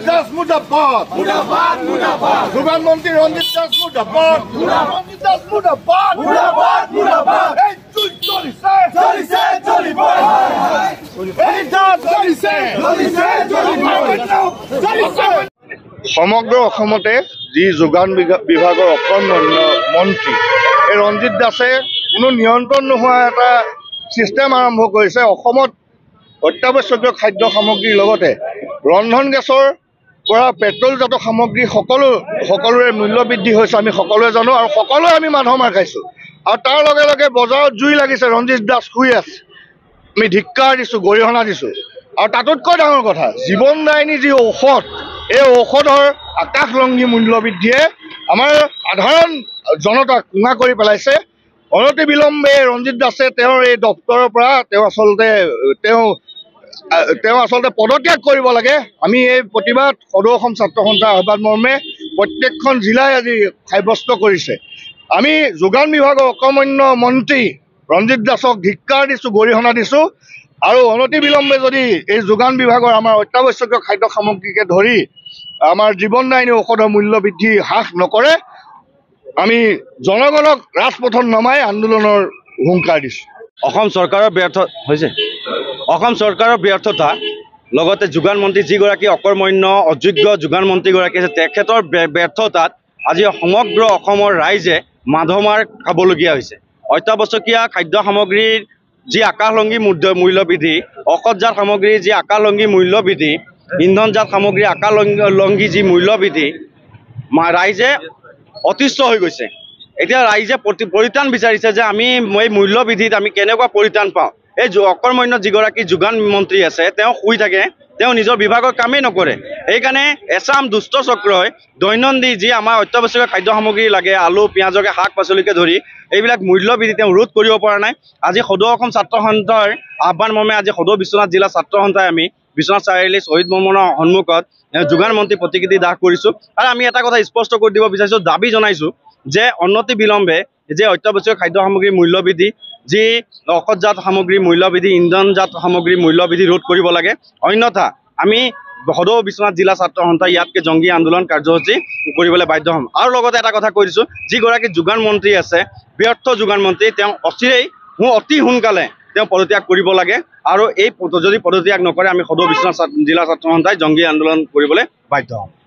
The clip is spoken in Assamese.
দাস মুর্দাবাদ মুর্দাবাদ মুর্দাবাদ যোগান মন্ত্রী রঞ্জিত দাস মুর্দাবাদ রঞ্জিত দাস মুর্দাবাদ মুর্দাবাদ মুর্দাবাদ এই চলিছে চলিছে চলিব এই দাস চলিছে চলিছে চলিব চলিছে সমগ্র অসমতে যি যোগান বিভাগৰ অকৰ্মণ্য মন্ত্ৰী এই ৰঞ্জিত দাসে কোনো নিয়ন্ত্ৰণ নোহোৱা এটা সিস্টেম আৰম্ভ কৰিছে। অসমত অত্যাৱশ্যকীয় খাদ্য সামগ্ৰীৰ লগতে ৰন্ধন গেছৰ পৰা পেট্ৰলজাত সামগ্ৰী সকলোৰে মূল্য বৃদ্ধি হৈছে আমি সকলোৱে জানো আৰু সকলোৱে আমি মাধ মাৰ খাইছোঁ। আৰু তাৰ লগে লগে বজাৰত জুই লাগিছে, ৰঞ্জিত দাস শুই আছে, আমি ধিক্কাৰ দিছোঁ, গৰিহণা দিছোঁ। আৰু তাতোতকৈ ডাঙৰ কথা, জীৱনদায়িনী যি ঔষধ, এই ঔষধৰ আকাশলংঘী মূল্য বৃদ্ধিয়ে আমাৰ সাধাৰণ জনতাক কোঙা কৰি পেলাইছে। অনতি বিলম্বে ৰঞ্জিত দাসে তেওঁৰ এই দপ্তৰৰ পৰা তেওঁ আচলতে পদত্যাগ কৰিব লাগে। আমি এই প্ৰতিবাদ সদৌ অসম ছাত্ৰ সন্থাৰ আহ্বান মৰ্মে প্ৰত্যেকখন জিলাই আজি সাব্যস্ত কৰিছে। আমি যোগান বিভাগৰ অকৰ্মণ্য মন্ত্ৰী ৰঞ্জিত দাসক ধিক্কাৰ দিছোঁ, গৰিহণা দিছোঁ। আৰু অনতি বিলম্বে যদি এই যোগান বিভাগৰ আমাৰ অত্যাৱশ্যকীয় খাদ্য সামগ্ৰীকে ধৰি আমাৰ জীৱনদায়িনী ঔষধৰ মূল্য বৃদ্ধি হ্ৰাস নকৰে, আমি জনগণক ৰাজপথত নমাই আন্দোলনৰ হুংকাৰ দিছোঁ। অসম চৰকাৰৰ ব্যৰ্থতা লগতে যোগান মন্ত্ৰী যিগৰাকী অকৰ্মণ্য অযোগ্য যোগান মন্ত্ৰীগৰাকী আছে, তেখেতৰ ব্যৰ্থতাত আজি সমগ্ৰ অসমৰ ৰাইজে মাধমাৰ খাবলগীয়া হৈছে। অত্যাৱশ্যকীয় খাদ্য সামগ্ৰীৰ যি আকাশলংঘী মূল্য বৃদ্ধি, ঔষধজাত সামগ্ৰীৰ যি আকাশলংঘী মূল্য বৃদ্ধি, ইন্ধনজাত সামগ্ৰীৰ আকাশলংঘী যি মূল্য বৃদ্ধি, ৰাইজে অতিষ্ঠ হৈ গৈছে। এতিয়া ৰাইজে পৰিত্ৰাণ বিচাৰিছে যে আমি এই মূল্য বৃদ্ধিত আমি কেনেকুৱা পৰিত্ৰাণ পাওঁ। এই অকৰ্মণ্য যিগৰাকী যোগান মন্ত্ৰী আছে তেওঁ শুই থাকে, তেওঁ নিজৰ বিভাগৰ কামেই নকৰে। সেইকাৰণে এচাম দুষ্ট চক্ৰই দৈনন্দিন যি আমাৰ অত্যাৱশ্যকীয় খাদ্য সামগ্ৰী লাগে, আলু পিঁয়াজকে শাক পাচলিকে ধৰি এইবিলাক মূল্য বৃদ্ধি তেওঁ ৰোধ কৰিব পৰা নাই। আজি সদৌ অসম ছাত্ৰ সন্থাৰ আহ্বান মৰ্মে আজি সদৌ বিশ্বনাথ জিলা ছাত্ৰ সন্থাই আমি বিশ্বনাথ চাৰিআলি শ্বহীদ ভৱনৰ সন্মুখত যোগান মন্ত্ৰী প্ৰতিকৃতি দাহ কৰিছোঁ। আৰু আমি এটা কথা স্পষ্ট কৰি দিব বিচাৰিছোঁ, দাবী জনাইছোঁ যে অনতি বিলম্বে যে অত্যাৱশ্যকীয় খাদ্য সামগ্ৰীৰ মূল্য বৃদ্ধি, যি ঔষধজাত সামগ্ৰীৰ মূল্য বৃদ্ধি, ইন্ধনজাত সামগ্ৰীৰ মূল্য বৃদ্ধি ৰোধ কৰিব লাগে। অন্যথা আমি সদৌ বিশ্বনাথ জিলা ছাত্ৰ সন্থাই ইয়াতকৈ জংগী আন্দোলন কাৰ্যসূচী কৰিবলৈ বাধ্য হ'ম। আৰু লগতে এটা কথা কৈ দিছোঁ, যিগৰাকী যোগান মন্ত্ৰী আছে, ব্যৰ্থ যোগান মন্ত্ৰী, তেওঁ অতি সোনকালে তেওঁ পদত্যাগ কৰিব লাগে। আৰু এই যদি পদত্যাগ নকৰে আমি সদৌ বিশ্বনাথ জিলা ছাত্ৰ সন্থাই জংগী আন্দোলন কৰিবলৈ বাধ্য হ'ম।